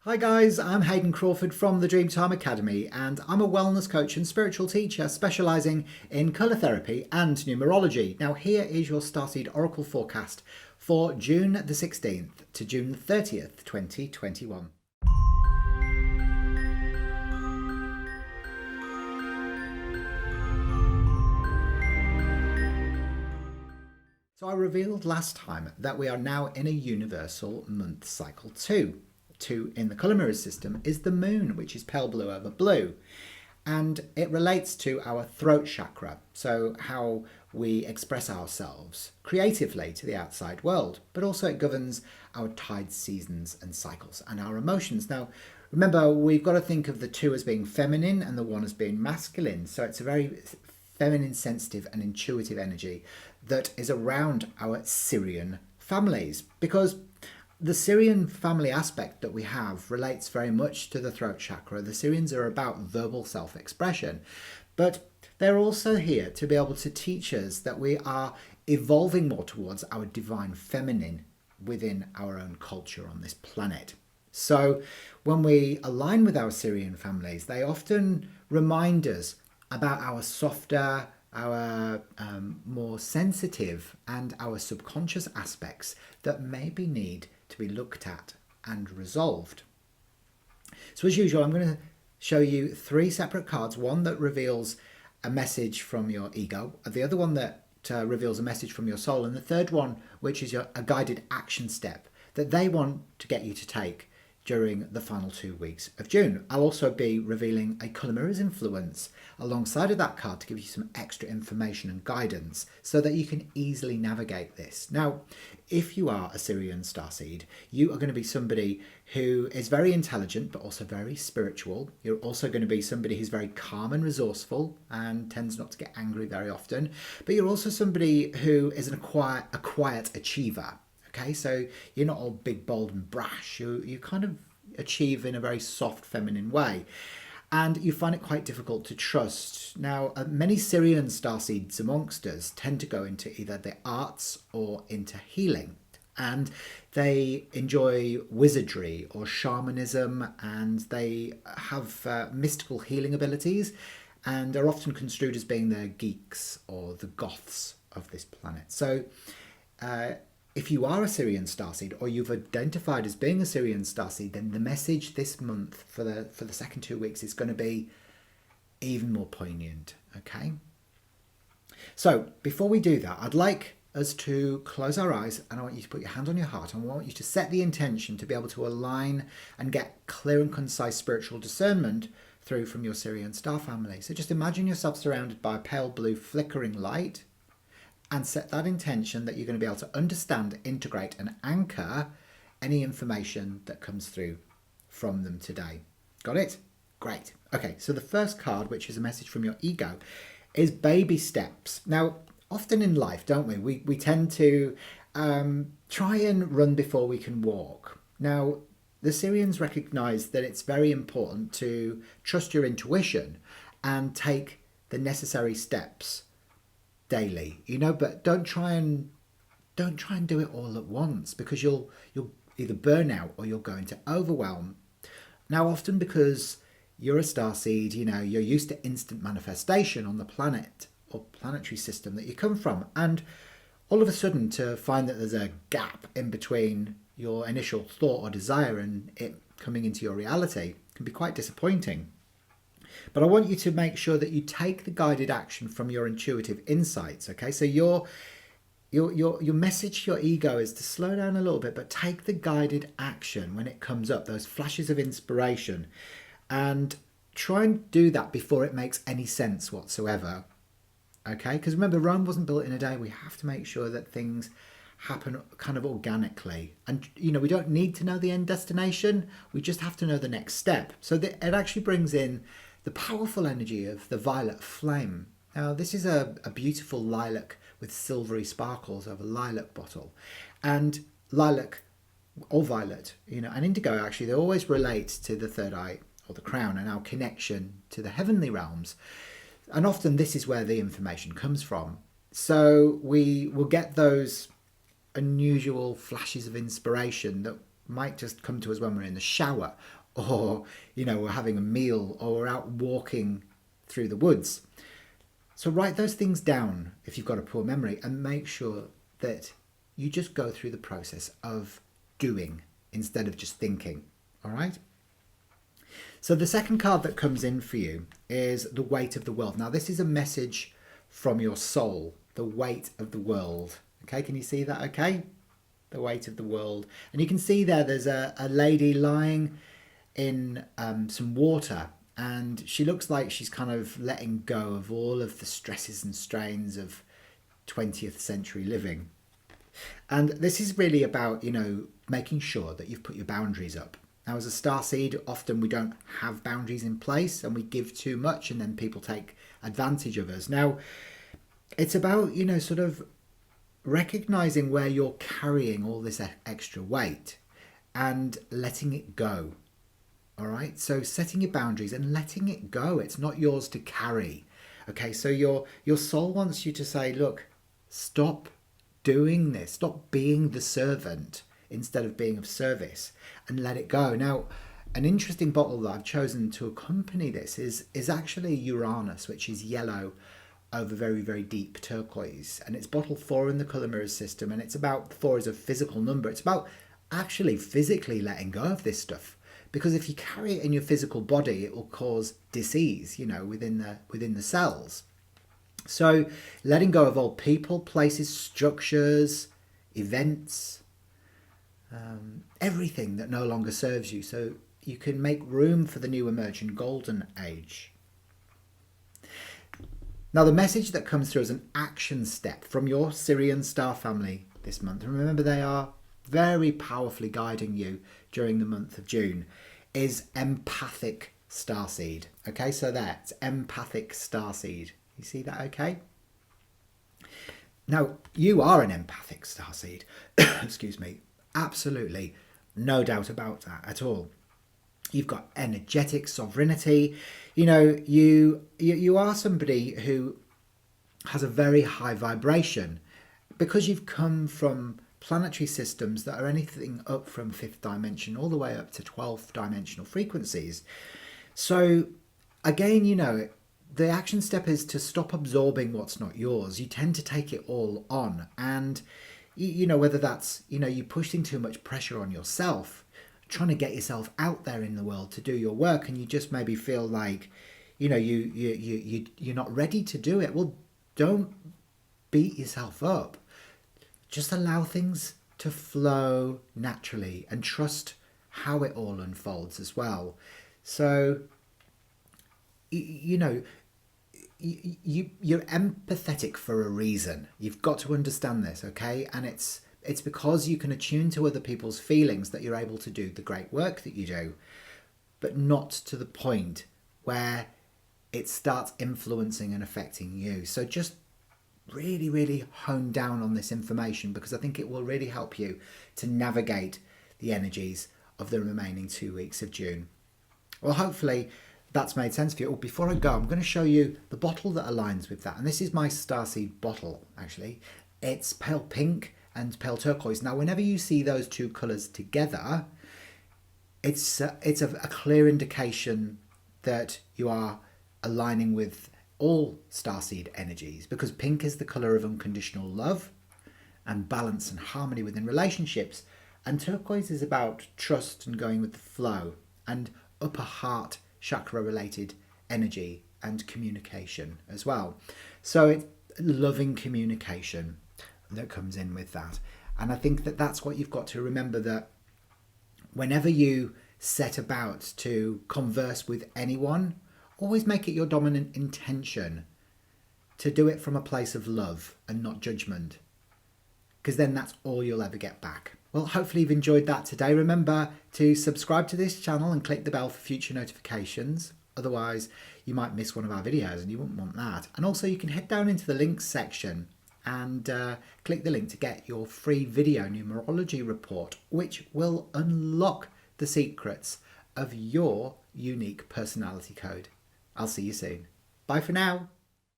Hi guys, I'm Hayden Crawford from the Dreamtime Academy and I'm a wellness coach and spiritual teacher specialising in colour therapy and numerology. Now here is your Starseed Oracle forecast for June the 16th to June the 30th, 2021. So I revealed last time that we are now in a universal month cycle 2. 2 in the colour mirror system is the moon, which is pale blue over blue. And it relates to our throat chakra, so how we express ourselves creatively to the outside world, but also it governs our tides, seasons and cycles and our emotions. Now, remember, we've got to think of the 2 as being feminine and the 1 as being masculine, so it's a very feminine, sensitive and intuitive energy that is around our Sirian families, because the Sirian family aspect that we have relates very much to the throat chakra. The Sirians are about verbal self-expression, but they're also here to be able to teach us that we are evolving more towards our divine feminine within our own culture on this planet. So when we align with our Sirian families, they often remind us about our softer, our more sensitive and our subconscious aspects that maybe need to be looked at and resolved. So as usual, I'm going to show you 3 separate cards, one that reveals a message from your ego, the other one that reveals a message from your soul, and the third one which is a guided action step that they want to get you to take during the final 2 weeks of June. I'll also be revealing a colour mirrors influence alongside of that card to give you some extra information and guidance so that you can easily navigate this. Now, if you are a Sirian Starseed, you are going to be somebody who is very intelligent but also very spiritual. You're also going to be somebody who's very calm and resourceful and tends not to get angry very often. But you're also somebody who is a quiet achiever. Okay, so you're not all big, bold and brash. You kind of achieve in a very soft, feminine way. And you find it quite difficult to trust. Now, many Sirian starseeds amongst us tend to go into either the arts or into healing. And they enjoy wizardry or shamanism, and they have mystical healing abilities and are often construed as being the geeks or the goths of this planet. So, if you are a Sirian Starseed or you've identified as being a Sirian Starseed, then the message this month for the second 2 weeks is going to be even more poignant, okay? So before we do that, I'd like us to close our eyes and I want you to put your hand on your heart and I want you to set the intention to be able to align and get clear and concise spiritual discernment through from your Sirian star family. So just imagine yourself surrounded by a pale blue flickering light, and set that intention that you're going to be able to understand, integrate and anchor any information that comes through from them today. Got it? Great. Okay, so the first card, which is a message from your ego, is baby steps. Now, often in life, don't we? We tend to try and run before we can walk. Now, the Sirians recognise that it's very important to trust your intuition and take the necessary steps daily, but don't try and do it all at once, because you'll either burn out or you'll go into overwhelm. Now, often because you're a starseed, you're used to instant manifestation on the planet or planetary system that you come from, and all of a sudden to find that there's a gap in between your initial thought or desire and it coming into your reality can be quite disappointing. But I want you to make sure that you take the guided action from your intuitive insights, okay? So your message to your ego is to slow down a little bit, but take the guided action when it comes up, those flashes of inspiration, and try and do that before it makes any sense whatsoever, okay? Because remember, Rome wasn't built in a day. We have to make sure that things happen kind of organically. And, we don't need to know the end destination. We just have to know the next step. So that it actually brings in the powerful energy of the violet flame. Now, this is a beautiful lilac with silvery sparkles over lilac bottle. And lilac or violet, and indigo, actually, they always relate to the third eye or the crown and our connection to the heavenly realms. And often this is where the information comes from. So we will get those unusual flashes of inspiration that might just come to us when we're in the shower, or, you know, we're having a meal, or we're out walking through the woods. So write those things down if you've got a poor memory, and make sure that you just go through the process of doing instead of just thinking. All right? So the second card that comes in for you is the weight of the world. Now, this is a message from your soul, the weight of the world. Okay, can you see that? Okay, the weight of the world. And you can see there's a lady lying in some water, and she looks like she's kind of letting go of all of the stresses and strains of 20th century living. And this is really about, you know, making sure that you've put your boundaries up. Now, as a starseed, often we don't have boundaries in place, and we give too much, and then people take advantage of us. Now, it's about, you know, sort of recognizing where you're carrying all this extra weight and letting it go. All right, so setting your boundaries and letting it go. It's not yours to carry. Okay, so your soul wants you to say, look, stop doing this, stop being the servant instead of being of service, and let it go. Now, an interesting bottle that I've chosen to accompany this is actually Uranus, which is yellow over very, very deep turquoise, and it's bottle 4 in the colour mirrors system, and it's about, 4 is a physical number. It's about actually physically letting go of this stuff, because if you carry it in your physical body, it will cause disease, you know, within the cells. So letting go of old people, places, structures, events, everything that no longer serves you, so you can make room for the new emerging golden age. Now, the message that comes through as an action step from your Orion Star Family this month, and remember they are very powerfully guiding you during the month of June, is empathic starseed. Okay, so that's empathic starseed. You see that? Okay. Now, you are an empathic starseed. Excuse me. Absolutely, no doubt about that at all. You've got energetic sovereignty. You know, you are somebody who has a very high vibration, because you've come from planetary systems that are anything up from 5th dimension all the way up to 12th dimensional frequencies. So again, you know, the action step is to stop absorbing what's not yours. You tend to take it all on, and you know, whether that's, you know, you pushing too much pressure on yourself, trying to get yourself out there in the world to do your work, and you just maybe feel like, you know, you're not ready to do it. Well, don't beat yourself up. Just allow things to flow naturally and trust how it all unfolds as well. So, you know, you're empathetic for a reason. You've got to understand this, okay? And it's because you can attune to other people's feelings that you're able to do the great work that you do, but not to the point where it starts influencing and affecting you. So just really, really hone down on this information, because I think it will really help you to navigate the energies of the remaining 2 weeks of June. Well, hopefully that's made sense for you. Oh, before I go, I'm going to show you the bottle that aligns with that. And this is my Starseed bottle, actually. It's pale pink and pale turquoise. Now, whenever you see those two colours together, it's a clear indication that you are aligning with all Starseed energies, because pink is the colour of unconditional love and balance and harmony within relationships, and turquoise is about trust and going with the flow, and upper heart chakra related energy and communication as well. So it's loving communication that comes in with that. And I think that that's what you've got to remember, that whenever you set about to converse with anyone, always make it your dominant intention to do it from a place of love and not judgment, because then that's all you'll ever get back. Well, hopefully you've enjoyed that today. Remember to subscribe to this channel and click the bell for future notifications. Otherwise, you might miss one of our videos, and you wouldn't want that. And also, you can head down into the links section and click the link to get your free video numerology report, which will unlock the secrets of your unique personality code. I'll see you soon. Bye for now.